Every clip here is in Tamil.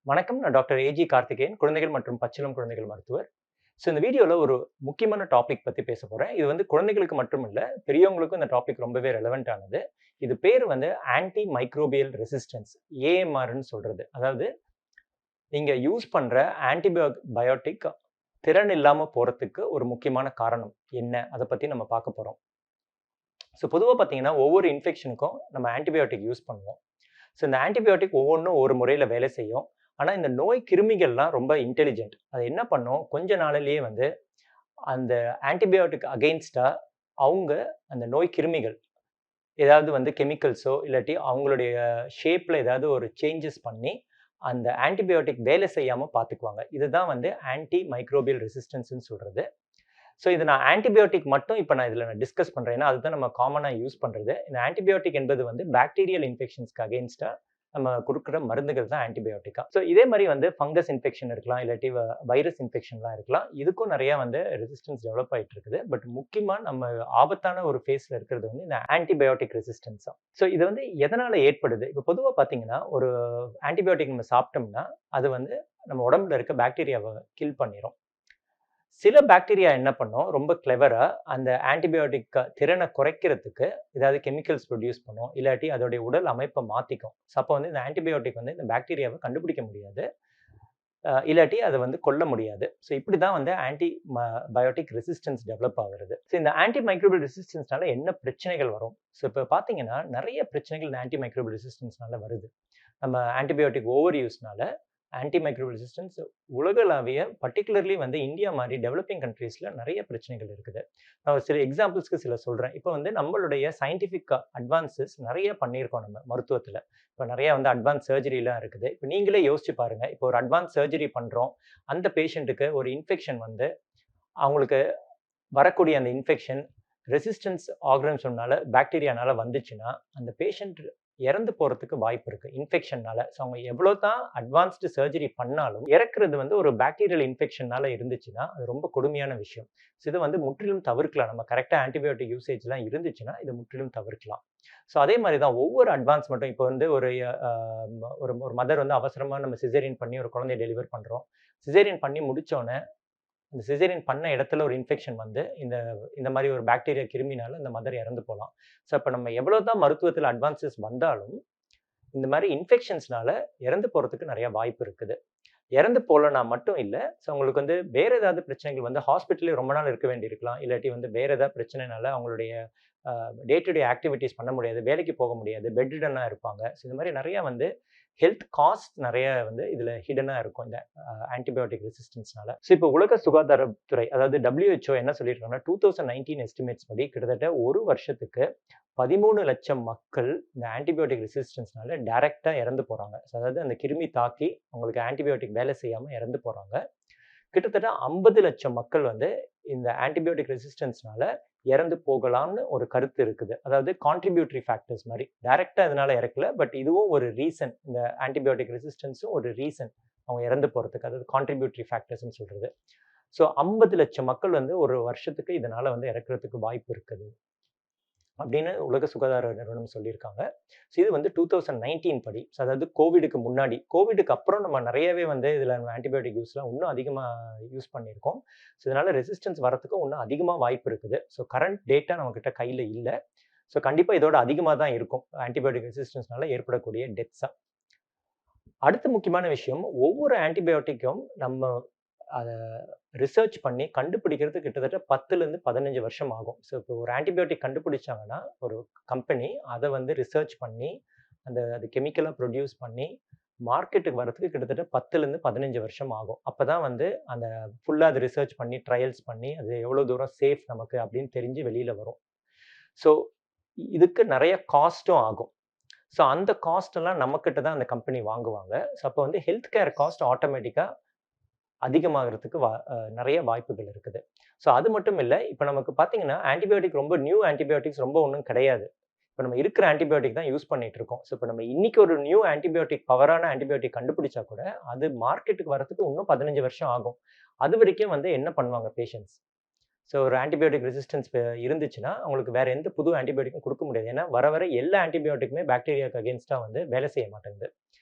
வணக்கம். நான் டாக்டர் ஏஜி கார்த்திகேயன், குழந்தைகள் மற்றும் பச்சிளம் குழந்தைகள் மருத்துவர். இந்த வீடியோல ஒரு முக்கியமான டாபிக் பத்தி பேசப் போறேன். இது குழந்தைகளுக்கு மட்டும் இல்ல, பெரியவங்களுக்கும் இந்த டாபிக் ரொம்பவே ரெலவென்ட் ஆனது. இது பேரு ஆன்டி மைக்ரோபியல் ரெசிஸ்டன்ஸ், ஏஎம்ஆர்ன்னு சொல்றது. அதாவது நீங்க யூஸ் பண்ற பயோட்டிக் திறன் இல்லாம போறதுக்கு ஒரு முக்கியமான காரணம் என்ன? அத பத்தி நம்ம பார்க்க போறோம். பொதுவா பார்த்தீங்கன்னா, ஒவ்வொரு இன்ஃபெக்ஷனுக்கும் நம்ம ஆன்டிபயோட்டிக் யூஸ் பண்ணுவோம். இந்த ஆன்டிபயோட்டிக் ஒவ்வொன்னும் ஒரு முறையில வேலை செய்யும். ஆனா, இந்த நோய் கிருமிகள்லாம் ரொம்ப இன்டெலிஜென்ட். அது என்ன பண்ணும், கொஞ்ச நாளிலேயே அந்த ஆன்டிபயோட்டிக் அகைன்ஸ்ட்டா அவங்க அந்த நோய் கிருமிகள் ஏதாவது கெமிக்கல்ஸோ, இல்லாட்டி அவங்களுடைய ஷேப்ல ஏதாவது ஒரு சேஞ்சஸ் பண்ணி, அந்த ஆன்டிபயோட்டிக் வேலை செய்யாம பார்த்துக்குவாங்க. இதுதான் ஆன்டி மைக்ரோபியல் ரெசிஸ்டன்ஸ்ன்னு சொல்றது. இத நான் ஆன்டிபயோட்டிக் மட்டும் இப்ப நான் இதுல டிஸ்கஸ் பண்றேன். ஏன்னா, அதுதான் நம்ம காமனா யூஸ் பண்றது. இந்த ஆன்டிபயோட்டிக் என்பது பாக்டீரியல் இன்ஃபெக்ஷன்ஸ்க்கு அகைன்ஸ்ட்டா நம்ம குடுக்குற மருந்துகள் தான் ஆன்டிபயோட்டிக்கா. இதே மாரி ஃபங்கஸ் இன்ஃபெக்ஷன் இருக்கலாம், இல்லாட்டி வைரஸ் இன்ஃபெக்ஷன்லாம் இருக்கலாம். இதுக்கும் நெறைய ரெசிஸ்டன்ஸ் டெவலப் ஆயிட்டு இருக்குது. பட் முக்கியமா நம்ம ஆபத்தான ஒரு ஃபேஸ்ல இருக்கிறது இந்த ஆன்டிபயோட்டிக் ரெசிஸ்டன்ஸ் தான். இது எதனால ஏற்படுது? இப்ப பொதுவா பார்த்தீங்கன்னா, ஒரு ஆன்டிபயோட்டிக் நம்ம சாப்பிட்டோம்னா, அது நம்ம உடம்புல இருக்க பாக்டீரியாவ கில் பண்ணிரும். சில பாக்டீரியா என்ன பண்ணும், ரொம்ப கிளெவரா அந்த ஆன்டிபயோட்டிக் திறன குறைக்கிறதுக்கு ஏதாவது கெமிக்கல்ஸ் புரொடியூஸ் பண்ணும். இல்லாட்டி அதோடைய உடல் அமைப்ப மாத்திக்கும். அப்போ இந்த ஆன்டிபயோட்டிக் இந்த பாக்டீரியாவ கண்டுபிடிக்க முடியாது. இல்லாட்டி அத கொல்ல முடியாது. இப்படி தான் ஆன்டி பயோட்டிக் ரெசிஸ்டன்ஸ் டெவலப் ஆகுறது. இந்த ஆன்டி மைக்ரோபியல் ரெசிஸ்டன்ஸ்னால என்ன பிரச்சனைகள் வரும்? இப்ப பார்த்தீங்கன்னா, நெறைய பிரச்சனைகள் இந்த ஆன்டி மைக்ரோபியல் ரெசிஸ்டன்ஸ்னால வருது. நம்ம ஆன்டிபயோட்டிக் ஓவர் யூஸ்னால ஆன்டி மைக்ரோபியல் ரெசிஸ்டன்ஸ் உலகளாவிய பர்ட்டிகுலர்லி இந்தியா மாரி டெவலப்பிங் கண்ட்ரீஸ்ல நெறைய பிரச்சனைகள் இருக்குது. நான் சில எக்ஸாம்பிள்ஸ்க்கு சில சொல்றேன். இப்ப நம்மளுடைய சயின்டிஃபிக் அட்வான்ஸஸ் நெறைய பண்ணியிருக்கோம் நம்ம மருத்துவத்துல. இப்ப நெறைய அட்வான்ஸ் சர்ஜரிலாம் இருக்குது. இப்ப நீங்களே யோசிச்சு பாருங்க. இப்போ ஒரு அட்வான்ஸ் சர்ஜரி பண்றோம். அந்த பேஷண்ட்டுக்கு ஒரு இன்ஃபெக்ஷன் அவங்களுக்கு வரக்கூடிய அந்த இன்ஃபெக்ஷன் ரெசிஸ்டன்ஸ் ஆர்கானிசம்னால, பாக்டீரியானால வந்துச்சுன்னா, அந்த பேஷண்ட் இறந்து போறதுக்கு வாய்ப்பு இருக்கு. இன்ஃபெக்ஷன்னால. அவங்க எவ்வளோ தான் அட்வான்ஸ்டு சர்ஜரி பண்ணாலும், இறக்குறது ஒரு பாக்டீரியல் இன்ஃபெக்ஷன்னால இருந்துச்சுன்னா, அது ரொம்ப கொடுமையான விஷயம். இத முற்றிலும் தவிர்க்கலாம். நம்ம கரெக்ட்டா ஆன்டிபயோட்டிக் யூசேஜ்லாம் இருந்துச்சுன்னா, இத முற்றிலும் தவிர்க்கலாம். அதே மாரி தான் ஒவ்வொரு அட்வான்ஸ்மென்ட்டும் இப்போ ஒரு அ ஒரு ஒரு மதர் அவசரமா நம்ம சிசேரியன் பண்ணி ஒரு குழந்தைய டெலிவர் பண்றோம். சிசேரியன் பண்ணி முடிச்சோனே இந்த சிசேரியன் பண்ண இடத்துல ஒரு இன்ஃபெக்ஷன் இந்த இந்த மாரி ஒரு பாக்டீரியா கிருமினால அந்த மதர் இறந்து போலாம். அப்ப நம்ம எவ்வளவுதான் மருத்துவத்துல அட்வான்ஸஸ் வந்தாலும், இந்த மாரி இன்ஃபெக்ஷன்ஸ்னால இறந்து போறதுக்கு நெறைய வாய்ப்பு இருக்குது. இறந்து போலனா மட்டும் இல்ல, உங்களுக்கு வேற ஏதாவது பிரச்சனைகள் ஹாஸ்பிட்டல்லே ரொம்ப நாள் இருக்க வேண்டியிருக்கலாம். இல்லாட்டி வேற ஏதாவது பிரச்சனைனால அவங்களுடைய டே டு டே ஆக்டிவிட்டீஸ் பண்ண முடியாது. வேலைக்கு போக முடியாது. பெட் ரிடனா இருப்பாங்க. இந்த மாரி நெறைய ஹெல்த் காஸ்ட் நெறைய இதுல ஹிடனா இருக்கும். இந்த ஆன்டிபயோட்டிக் ரெசிஸ்டன்ஸ்னால. இப்ப உலக சுகாதாரத்துறை அதாவது WHO என்ன சொல்லியிருக்காங்கன்னா, 2019 எஸ்டிமேட்ஸ் படி கிட்டத்தட்ட 1 வருஷத்துக்கு 13,00,000 மக்கள் இந்த ஆன்டிபயோட்டிக் ரெசிஸ்டன்ஸ்னால டைரக்ட்டா இறந்து போறாங்க. அதாவது அந்த கிருமி தாக்கி அவங்களுக்கு ஆன்டிபயோட்டிக் வேலை செய்யாம இறந்து போறாங்க. கிட்டத்தட்ட 50,00,000 மக்கள் இந்த ஆன்டிபயோட்டிக் ரெசிஸ்டன்ஸ்னால இறந்து போகலாம்னு ஒரு கருத்து இருக்குது. அதாவது கான்ட்ரிபியூட்டரி ஃபேக்டர்ஸ் மாரி. டைரக்ட்டா இதனால இறக்கல. பட் இதுவும் ஒரு ரீசன். இந்த ஆன்டிபயோட்டிக் ரெசிஸ்டன்ஸும் ஒரு ரீசன். அவங்க இறந்து போறதுக்கு. அதாவது கான்ட்ரிபியூட்டரி ஃபேக்டர்ஸ்ன்னு சொல்றது. 50,00,000 மக்கள் ஒரு வருஷத்துக்கு இதனால இறக்குறதுக்கு வாய்ப்பு இருக்குது. அப்படின்னு உலக சுகாதார நிறுவனம் சொல்லியிருக்காங்க. இது 2019 படி. அதாவது கோவிடுக்கு முன்னாடி. கோவிடுக்கு அப்புறம் நம்ம நெறையவே இதுல ஆன்டிபயோட்டிக் யூஸ்லாம் இன்னும் அதிகமா யூஸ் பண்ணியிருக்கோம். இதனால ரெசிஸ்டன்ஸ் வரதுக்கு இன்னும் அதிகமா வாய்ப்பு இருக்குது. கரண்ட் டேட்டா நம்மகிட்ட கையில இல்ல. கண்டிப்பா இதோட அதிகமா தான் இருக்கும். ஆன்டிபயோட்டிக் ரெசிஸ்டன்ஸ்னால ஏற்படக்கூடிய டெத்ஸா. அடுத்த முக்கியமான விஷயம், ஒவ்வொரு ஆன்டிபயோட்டிக்கும் நம்ம அத ரிசர்ச் பண்ணி கண்டுபிடிக்கிறது கிட்டத்தட்ட 10லேருந்து 15 வருஷம் ஆகும். இப்போ ஒரு ஆன்டிபயோட்டிக் கண்டுபிடிச்சாங்கன்னா, ஒரு கம்பெனி அத ரிசர்ச் பண்ணி, அது கெமிக்கலா ப்ரொடியூஸ் பண்ணி, மார்க்கெட்டுக்கு வரதுக்கு கிட்டத்தட்ட 10லேருந்து 15 வருஷம் ஆகும். அப்பதான் அந்த ஃபுல்லா அத ரிசர்ச் பண்ணி, ட்ரையல்ஸ் பண்ணி, அது எவ்வளோ தூரம் சேஃப் நமக்கு அப்படின்னு தெரிஞ்சு வெளியில வரும். ஸோ இதுக்கு நெறைய காஸ்ட்டும் ஆகும். அந்த காஸ்ட் எல்லாம் நம்மகிட்ட தான் அந்த கம்பெனி வாங்குவாங்க. அப்போ ஹெல்த் கேர் காஸ்ட் ஆட்டோமேட்டிக்கா அதிகமாகறதுக்கு நெறைய வாய்ப்புகள் இருக்குது. அது மட்டும் இல்ல, இப்ப நமக்கு பார்த்தீங்கன்னா, ஆன்டிபயோட்டிக் ரொம்ப நியூ ஆன்டிபயோட்டிக்ஸ் ரொம்ப ஒண்ணும் கிடையாது. இப்ப நம்ம இருக்கிற ஆன்டிபயோட்டிக் தான் யூஸ் பண்ணிட்டு இருக்கோம். இப்ப நம்ம இன்னைக்கு ஒரு நியூ ஆன்டிபயோட்டிக் பவரான ஆன்டிபயோட்டிக் கண்டுபிடிச்சா கூட, அது மார்க்கெட்டுக்கு வரதுக்கு இன்னும் 15 வருஷம் ஆகும். அதுவரைக்கும் என்ன பண்ணுவாங்க பேஷண்ட்ஸ்? ஒரு ஆன்டிபயோட்டிக் ரெசிஸ்டன்ஸ் இருந்துச்சுன்னா, அவங்களுக்கு வேற எந்த புது ஆன்டிபயோட்டிக்கும் குடுக்க முடியாது. ஏன்னா, வர வர எல்லா ஆன்டிபயோட்டிக்குமே பாக்டீரியாக்கு அகைன்ஸ்ட்டா வேலை செய்ய மாட்டேங்குது.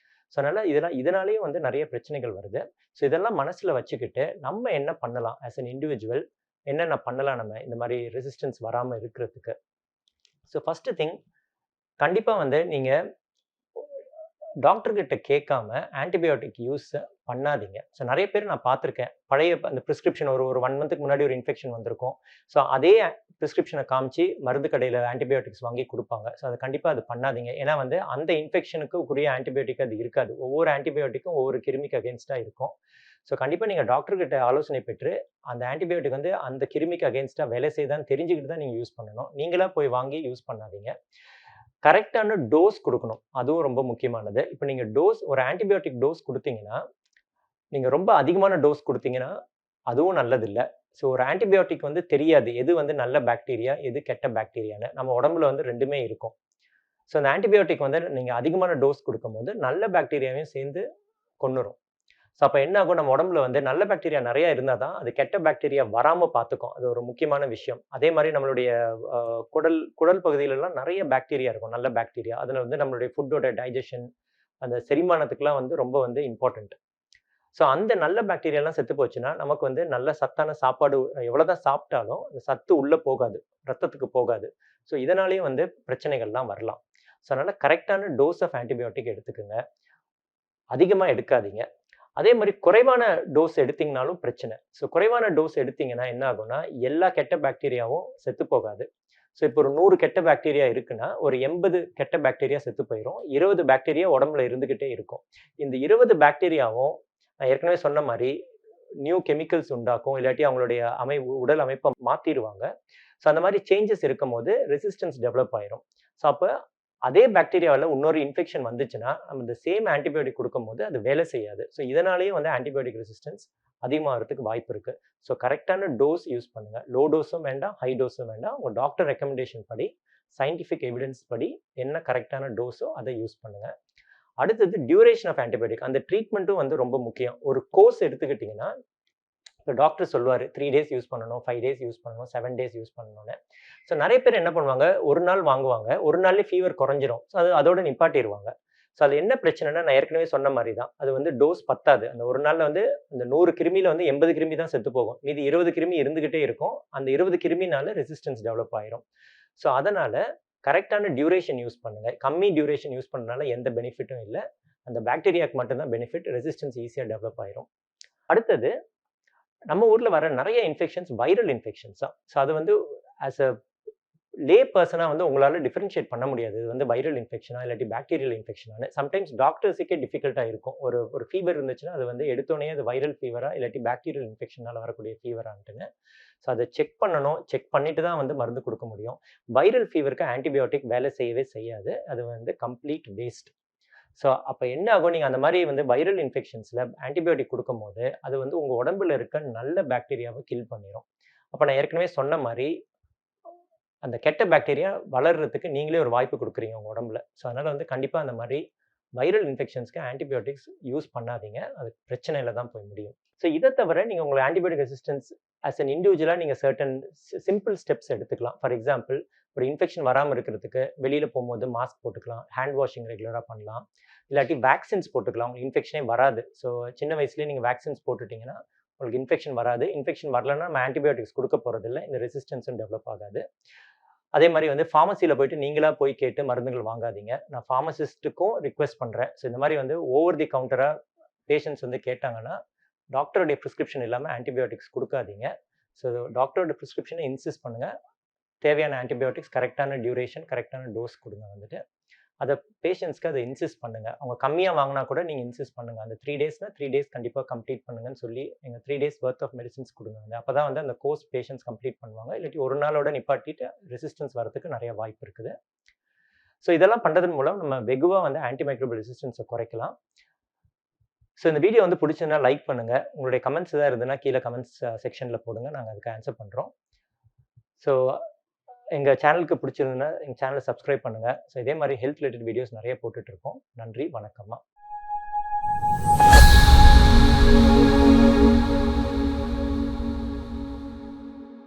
ஸோ அதனால இதனாலேயும் வந்து நெறைய பிரச்சனைகள் வருது. ஸோ இதெல்லாம் மனசுல வச்சுக்கிட்டு, நம்ம என்ன பண்ணலாம்? ஆஸ் அன் இண்டிவிஜுவல் என்னென்ன பண்ணலாம் நம்ம இந்த மாரி ரெசிஸ்டன்ஸ் வராம இருக்கிறதுக்கு? ஸோ ஃபர்ஸ்ட் திங் கண்டிப்பா வந்து நீங்க டாக்டர் கிட்ட கேட்காம ஆன்டிபயோட்டிக் யூஸ் பண்ணாதீங்க. ஸோ நெறைய பேர் நான் பார்த்துருக்கேன். பழைய அந்த பிரிஸ்கிரிப்ஷன் ஒரு ஒரு 1 மந்த்துக்கு முன்னாடி ஒரு இன்ஃபெக்ஷன் வந்திருக்கும். ஸோ அதே பிரிஸ்கிரிப்ஷன காமிச்சு மருந்து கடையில ஆன்டிபயோட்டிக்ஸ் வாங்கி குடுப்பாங்க. ஸோ அது கண்டிப்பா அது பண்ணாதீங்க. ஏன்னா வந்து அந்த இன்ஃபெக்ஷனுக்கு உரிய ஆன்டிபயோட்டிக் அது இருக்காது. ஒவ்வொரு ஆன்டிபயோட்டிக்கும் ஒவ்வொரு கிருமிக்கு அகைன்ஸ்ட்டா இருக்கும். ஸோ கண்டிப்பா நீங்க டாக்டர் கிட்ட ஆலோசனை பெற்று, அந்த ஆன்டிபயோட்டிக் வந்து அந்த கிருமிக்கு அகைன்ஸ்ட்டா வேலை செய்யுதான்னு தெரிஞ்சுக்கிட்டு தான் நீங்க யூஸ் பண்ணணும். நீங்களா போய் வாங்கி யூஸ் பண்ணாதீங்க. கரெக்ட்டான டோஸ் குடுக்கணும். அதுவும் ரொம்ப முக்கியமானது. இப்ப நீங்க ஒரு ஆன்டிபயோட்டிக் டோஸ் குடுத்தீங்கன்னா, நீங்க ரொம்ப அதிகமான டோஸ் குடுத்தீங்கன்னா, அதுவும் நல்லதில்ல. ஸோ ஒரு ஆன்டிபயோட்டிக் வந்து தெரியாது. எது வந்து நல்ல பாக்டீரியா, எது கெட்ட பாக்டீரியான்னு. நம்ம உடம்புல வந்து 2மே இருக்கும். ஸோ அந்த ஆன்டிபயோட்டிக் வந்து நீங்க அதிகமான டோஸ் குடுக்கும்போது, நல்ல பாக்டீரியாவையும் சேர்ந்து கொன்னுரும். ஸோ அப்ப என்ன ஆகும், நம்ம உடம்புல வந்து நல்ல பாக்டீரியா நெறைய இருந்தா தான், அது கெட்ட பாக்டீரியா வராம பார்த்துக்கும். அது ஒரு முக்கியமான விஷயம். அதே மாரி நம்மளுடைய அ குடல் குடல் பகுதியிலலாம் நெறைய பாக்டீரியா இருக்கும். நல்ல பாக்டீரியா. அதுல வந்து நம்மளுடைய ஃபுட்டோட டைஜஷன், அந்த செரிமானத்துக்குலாம் வந்து ரொம்ப வந்து இம்பார்ட்டன்ட். ஸோ அந்த நல்ல பாக்டீரியாலாம் செத்து போச்சுன்னா, நமக்கு வந்து நல்ல சத்தான சாப்பாடு எவ்வளோதான் சாப்பிட்டாலும், அந்த சத்து உள்ள போகாது. ரத்தத்துக்கு போகாது. ஸோ இதனாலேயும் வந்து பிரச்சனைகள்லாம் வரலாம். ஸோ அதனால கரெக்ட்டான டோஸ் ஆஃப் ஆன்டிபயோட்டிக் எடுத்துக்கங்க. அதிகமா எடுக்காதீங்க. அதே மாரி குறைவான டோஸ் எடுத்தீங்கனாலும் பிரச்சனை. ஸோ குறைவான டோஸ் எடுத்தீங்கன்னா என்ன ஆகும்னா, எல்லா கெட்ட பாக்டீரியாவும் செத்து போகாது. ஸோ இப்போ ஒரு 100 கெட்ட பாக்டீரியா இருக்குன்னா, ஒரு 80 கெட்ட பாக்டீரியா செத்து போயிரும். 20 பாக்டீரியா உடம்புல இருந்துகிட்டே இருக்கும். இந்த 20 பாக்டீரியாவும் நான் ஏற்கனவே சொன்ன மாரி, நியூ கெமிக்கல்ஸ் உண்டாக்கும். இல்லாட்டி அவங்களுடைய உடல் அமைப்ப மாத்திருவாங்க. ஸோ அந்த மாரி சேஞ்சஸ் இருக்கும்போது ரெசிஸ்டன்ஸ் டெவலப் ஆயிரும். ஸோ அப்ப அதே பாக்டீரியாவால இன்னொரு இன்ஃபெக்ஷன் வந்துச்சுன்னா, நம்ம இந்த சேம் ஆன்டிபயோட்டிக் குடுக்கும்போது அது வேலை செய்யாது. ஸோ இதனாலேயும் வந்து ஆன்டிபயோட்டிக் ரெசிஸ்டன்ஸ் அதிகமாகறதுக்கு வாய்ப்பு இருக்கு. ஸோ கரெக்ட்டான டோஸ் யூஸ் பண்ணுங்க. லோ டோஸும் வேண்டாம், ஹை டோஸும் வேண்டாம். உங்க டாக்டர் ரெக்கமெண்டேஷன் படி, சயன்டிஃபிக் எவிடன்ஸ் படி என்ன கரெக்ட்டான டோஸோ அத யூஸ் பண்ணுங்க. அடுத்தது டியூரேஷன் ஆஃப் ஆன்டிபயோட்டிக். அந்த ட்ரீட்மெண்ட்டும் வந்து ரொம்ப முக்கியம். ஒரு கோர்ஸ் எடுத்துக்கிட்டீங்கன்னா, இப்ப டாக்டர் சொல்லுவாரு 3 டேஸ் யூஸ் பண்ணணும், 5 டேஸ் யூஸ் பண்ணணும், 7 டேஸ் யூஸ் பண்ணணும்னு. ஸோ நெறைய பேர் என்ன பண்ணுவாங்க, 1 நாள் வாங்குவாங்க. 1 நாள்லயே ஃபீவர் குறைஞ்சிரும். ஸோ அதோட நிப்பாட்டிருவாங்க. ஸோ அது என்ன பிரச்சனைன்னா, நான் ஏற்கனவே சொன்ன மாரி தான். அது வந்து டோஸ் பத்தாது. அந்த 1 நாள்ல வந்து அந்த 100 கிருமியில வந்து 80 கிருமி தான் செத்து போகும். மீதி 20 கிருமி இருந்துகிட்டே இருக்கும். அந்த 20 கிருமினால ரெசிஸ்டன்ஸ் டெவலப் ஆயிரும். ஸோ அதனால கரெக்ட்டான டியூரேஷன் யூஸ் பண்ணுங்க. கம்மி டியூரேஷன் யூஸ் பண்றதுனால எந்த பெனிஃபிட்டும் இல்ல. அந்த பாக்டீரியாக்கு மட்டும் தான் பெனிஃபிட். ரெசிஸ்டன்ஸ் ஈஸியா டெவலப் ஆயிரும். அடுத்தது நம்ம ஊர்ல வர நெறைய இன்ஃபெக்ஷன்ஸ் வைரல் இன்ஃபெக்ஷன்ஸ் தான். ஸோ அது வந்து ஆஸ் அ லே பெர்சனா வந்து உங்களால டிஃபரன்ஷியேட் பண்ண முடியாது. இது வந்து வைரல் இன்ஃபெக்ஷனா இல்லாட்டி பாக்டீரியல் இன்ஃபெக்ஷனான்னு. சம்டைம்ஸ் டாக்டர்ஸுக்கே டிஃபிகல்ட்டா இருக்கும். ஒரு ஒரு ஃபீவர் இருந்துச்சுன்னா, அது வந்து எடுத்தோனே அது வைரல் ஃபீவரா இல்லாட்டி பாக்டீரியல் இன்ஃபெக்ஷனால வரக்கூடிய ஃபீவரான்ட்டுன்னு. ஸோ அத செக் பண்ணணும். செக் பண்ணிட்டு தான் வந்து மருந்து குடுக்க முடியும். வைரல் ஃபீவருக்கு ஆன்டிபயோட்டிக் வேலை செய்யவே செய்யாது. அது வந்து கம்ப்ளீட் வேஸ்ட். ஸோ அப்ப என்ன ஆகும், நீங்க அந்த மாரி வந்து வைரல் இன்ஃபெக்ஷன்ஸ்ல ஆன்டிபயோட்டிக் குடுக்கும்போது, அது வந்து உங்க உடம்புல இருக்க நல்ல பாக்டீரியாவ கில் பண்ணிரும். அப்ப நான் ஏற்கனவே சொன்ன மாரி, அந்த கெட்ட பாக்டீரியா வளர்றதுக்கு நீங்களே ஒரு வாய்ப்பு குடுக்குறீங்க உங்க உடம்புல. ஸோ அதனால வந்து கண்டிப்பா அந்த மாரி வைரல் இன்ஃபெக்ஷன்ஸ்க்கு ஆன்டிபயோட்டிக்ஸ் யூஸ் பண்ணாதீங்க. அது பிரச்சனையில தான் போய் முடியும். ஸோ இத தவிர நீங்க உங்க ஆன்டிபயோட்டிக் ரெசிஸ்டன்ஸ் ஆஸ் அன் இண்டிவிஜுவலா நீங்க சர்டன் சிம்பிள் ஸ்டெப்ஸ் எடுத்துக்கலாம். ஃபார் எக்ஸாம்பிள் ஒரு இன்ஃபெக்ஷன் வராம இருக்கிறதுக்கு வெளியில போம்போது மாஸ்க் போட்டுக்கலாம். ஹேண்ட் வாஷிங் ரெகுலரா பண்ணலாம். இல்லாட்டி வேக்சின்ஸ் போட்டுக்கலாம். உங்களுக்கு இன்ஃபெக்ஷனே வராது. ஸோ சின்ன வயசுலயே நீங்க வேக்சின்ஸ் போட்டுட்டீங்கன்னா, உங்களுக்கு இன்ஃபெக்ஷன் வராது. இன்ஃபெக்ஷன் வரலன்னா நம்ம ஆன்டிபயோட்டிக்ஸ் குடுக்க போறதில்ல. இந்த ரெசிஸ்டன்ஸும் டெவலப் ஆகாது. அதே மாரி வந்து பார்மசில போயிட்டு நீங்களா போய் கேட்டு மருந்துகள் வாங்காதீங்க. நான் பார்மசிஸ்ட்டுக்கும் ரிக்வெஸ்ட் பண்றேன். ஸோ இந்த மாரி வந்து ஓவர் தி கவுண்டரா பேஷண்ட்ஸ் வந்து கேட்டாங்கன்னா, டாக்டருடைய பிரிஸ்கிரிப்ஷன் இல்லாம ஆன்டிபயோட்டிக்ஸ் குடுக்காதீங்க. ஸோ டாக்டரோட பிரிஸ்கிரிப்ஷன இன்சிஸ்ட் பண்ணுங்க. தேவையான ஆன்டிபயோட்டிக்ஸ் கரெக்ட்டான டியூரேஷன், கரெக்ட்டான டோஸ் குடுங்க வந்துட்டு. அத பேஷண்ட்ஸ்க்கு அத இன்சிஸ்ட் பண்ணுங்க. அவங்க கம்மியா வாங்குனா கூட நீங்க இன்சிஸ்ட் பண்ணுங்க. அந்த 3 டேஸ்னா 3 டேஸ் கண்டிப்பா கம்ப்ளீட் பண்ணுங்கன்னு சொல்லி, நீங்க 3 டேஸ் வொர்த் ஆஃப் மெடிசின்ஸ் குடுங்க. அப்பதான் வந்து அந்த கோர்ஸ் பேஷண்ட்ஸ் கம்ப்ளீட் பண்ணுவாங்க. இல்லாட்டி ஒரு நாளோட நிப்பாட்டிட்டு ரெசிஸ்டன்ஸ் வரதுக்கு நெறைய வாய்ப்பு இருக்குது. ஸோ இதெல்லாம் பண்றதன் மூலம் நம்ம வெகுவா வந்து ஆன்டி மைக்ரோபியல் ரெசிஸ்டன்ஸ குறைக்கலாம். ஸோ இந்த வீடியோ வந்து புடிச்சிருந்தா லைக் பண்ணுங்க. உங்களுடைய கமெண்ட்ஸ் ஏதாவது இருந்ததுன்னா கீழ கமெண்ட்ஸ் செக்ஷன்ல போடுங்க. நாங்க அதுக்கு ஆன்ஸர் பண்றோம். ஸோ எங்க சேனலுக்கு பிடிச்சிருந்ததுன்னா, எங்க சேனல சப்ஸ்கிரைப் பண்ணுங்க. ஸோ இதே மாரி ஹெல்த் ரிலேட்டட் வீடியோஸ் நெறைய போட்டுட்டு இருக்கோம். நன்றி, வணக்கம்மா.